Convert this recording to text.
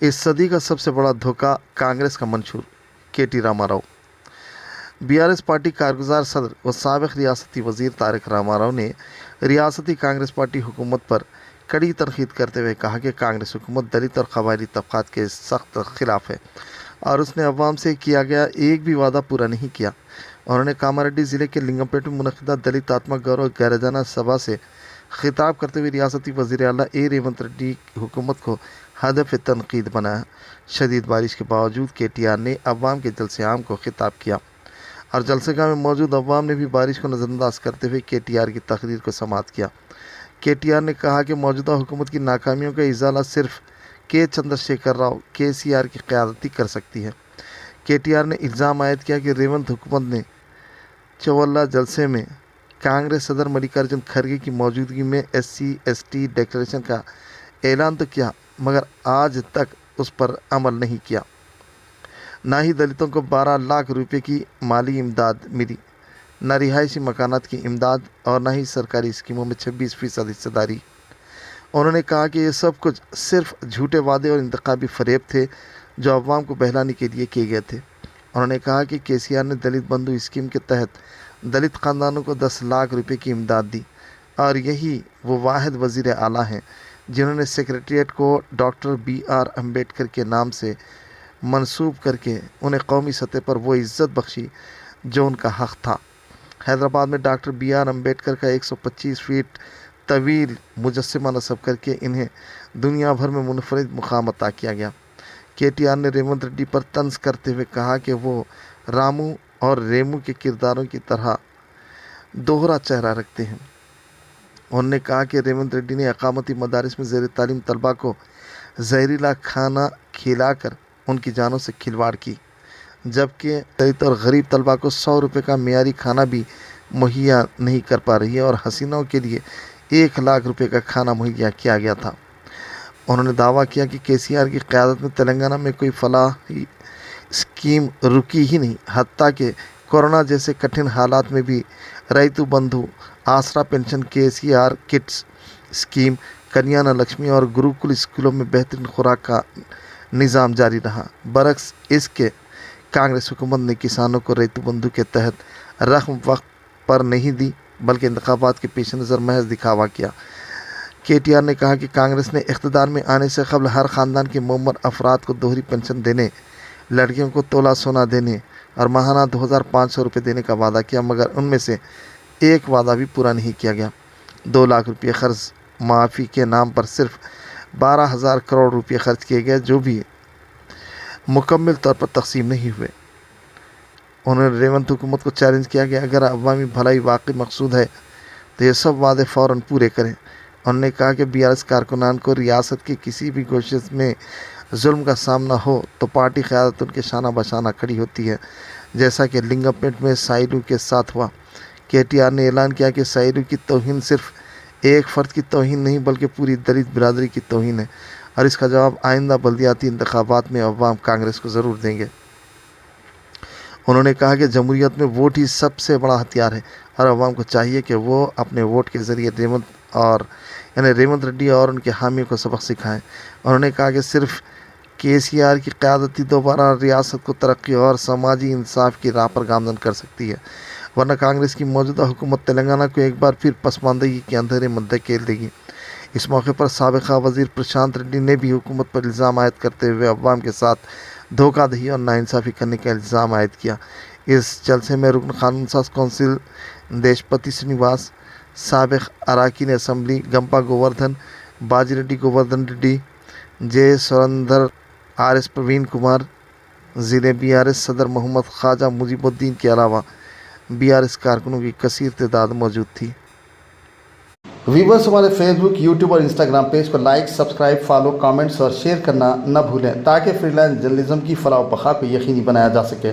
इस सदी का सबसे बड़ा धोखा कांग्रेस का मंशूर के टी रामाराव। बीआरएस पार्टी कारगुजार सदर व साबिक रियासती वजीर तारिक रामाराव ने रियासती कांग्रेस पार्टी हुकूमत पर कड़ी तनकीद करते हुए कहा कि कांग्रेस हुकूमत दलित और कबायली तबकात के सख्त खिलाफ है और उसने अवाम से किया गया एक भी वादा पूरा नहीं किया। उन्होंने कामारेड्डी ज़िले के लिंगमपेट में मुनक़िदा दलित आत्मा गौरव गैरजाना सभा से खिताब करते हुए रियासती वज़ीर आला ए रेवंत रेड्डी हुकूमत को हदफ तनकीद बनाया। शदीद बारिश के बावजूद KTR ने अवाम के जलसे आम को खिताब किया और जलसेगाह में मौजूद अवाम ने भी बारिश को नज़रअंदाज करते हुए KTR की तकरीर को समाअत किया। KTR ने कहा कि मौजूदा हुकूमत की नाकामियों का इजाला सिर्फ के चंद्रशेखर राव KCR की क़यादत ही कर सकती है। KTR ने इल्ज़ाम आयद किया कि रेवंत हुकूमत ने चौवल्ला जलसे में कांग्रेस सदर मल्लिकार्जुन खड़गे की मौजूदगी में SC/ST डिक्लेरेशन का ऐलान तो किया मगर आज तक उस पर अमल नहीं किया। ना ही दलितों को 12 लाख रुपए की माली इमदाद मिली, न रिहायशी मकानात की इमदाद और न ही सरकारी स्कीमों में 26% हिस्सेदारी। उन्होंने कहा कि ये सब कुछ सिर्फ झूठे वादे और इंतखाबी फरेब थे जो अवाम को बहलाने के लिए किए गए थे। उन्होंने कहा कि KCR ने दलित बंधु स्कीम के तहत दलित ख़ानदानों को 10 लाख रुपए की इमदाद दी और यही वो वाहिद वज़ीर आला हैं जिन्होंने सेक्रेटरीट को डॉक्टर BR अम्बेडकर के नाम से मंसूब करके उन्हें कौमी सतह पर वो इज़्ज़त बख्शी जो उनका हक़ था। हैदराबाद में डॉक्टर BR अम्बेडकर का 125 फीट तवील मुजस्समा नस्ब करके इन्हें दुनिया भर में मुनफरिद मुकाम अता किया गया। KTR ने रेवंत रेड्डी पर तंज करते हुए कहा कि वो रामू और रेमू के किरदारों की तरह दोहरा चेहरा रखते हैं। उन्होंने कहा कि रेवंत रेड्डी ने अकामती मदारिस में ज़ेर तालीम तलबा को जहरीला खाना खिलाकर उनकी जानों से खिलवाड़ की, जबकि दलित और गरीब तलबा को 100 रुपये का मेयारी खाना भी मुहैया नहीं कर पा रही है और हसीनाओं के लिए 1 लाख रुपये का खाना मुहैया किया गया था। उन्होंने दावा किया कि KCR की क़यादत में तेलंगाना में कोई फलाही स्कीम रुकी ही नहीं, हत्ता कि कोरोना जैसे कठिन हालात में भी Rythu Bandhu, Aasara pension, KCR kits scheme, Kalyana Lakshmi और गुरुकुल स्कूलों में बेहतरीन खुराक का निज़ाम जारी रहा। बरक्स इसके कांग्रेस हुकूमत ने किसानों को रैतु बंधु के तहत रकम वक्त पर नहीं दी बल्कि इंतखाबात के पेश नज़र महज दिखावा किया। KTR ने कहा कि कांग्रेस ने इख्तिदार में आने से कबल हर ख़ानदान के मुअम्मर अफराद को दोहरी पेंशन देने, लड़कियों को तोला सोना देने और माहाना 2500 रुपये देने का वादा किया मगर उनमें से एक वादा भी पूरा नहीं किया गया। 2 लाख रुपये कर्ज माफ़ी के नाम पर सिर्फ 12,000 करोड़ रुपये खर्च किए गए जो भी मुकम्मल तौर पर तकसीम नहीं हुए। उन्होंने रेवंत हुकूमत को चैलेंज किया कि अगर अवामी भलाई वाकई मकसूद है तो ये सब वादे फ़ौरन पूरे करें। उन्होंने कहा कि BRS कारकुनान को रियासत की किसी भी कोशिश में जुल्म का सामना हो तो पार्टी क़यादत उनके शाना बशाना खड़ी होती है, जैसा कि लिंगमपेट में साइलू के साथ हुआ। KTR ने ऐलान किया कि साइलू की तौहीन सिर्फ एक फ़र्द की तौहीन नहीं बल्कि पूरी दलित बिरादरी की तौहीन है और इसका जवाब आइंदा बल्दियाती इंतखाबात में अवाम कांग्रेस को ज़रूर देंगे। उन्होंने कहा कि जमहूरियत में वोट ही सबसे बड़ा हथियार है और अवाम को चाहिए कि वो अपने वोट के ज़रिए रेवंत रेड्डी और उनके हामियों को सबक सिखाएं। उन्होंने कहा कि सिर्फ KCR की क़यादत ही दोबारा रियासत को तरक्की और समाजी इंसाफ की राह पर गामज़न कर सकती है, वरना कांग्रेस की मौजूदा हुकूमत तेलंगाना को एक बार फिर पसमानदगी के अंधेरे में धकेल देगी। इस मौके पर साबिक़ा वज़ीर प्रशांत रेड्डी ने भी हुकूमत पर इल्ज़ाम आयद करते हुए अवाम के साथ धोखाधड़ी और नाइंसाफ़ी करने का इल्ज़ाम आयद किया। इस जलसे में रुकन कानून साज कौंसिल देशपति श्रीनिवास, साबिक़ अरकान assembly Gampa Govardhan, Bajireddy Govardhan Reddy, J Surender, RS Praveen Kumar, ज़िले BRS सदर मोहम्मद ख्वाजा मुजीबुद्दीन के अलावा BRS कारकुनों की कसीर तादाद मौजूद थी। व्यूवर्स, हमारे फेसबुक, यूट्यूब और इंस्टाग्राम पेज पर लाइक, सब्सक्राइब, फॉलो, कमेंट्स और शेयर करना न भूलें ताकि फ्रीलांस जर्नलिज्म की फलाह व बक़ा को यकीनी बनाया जा सके।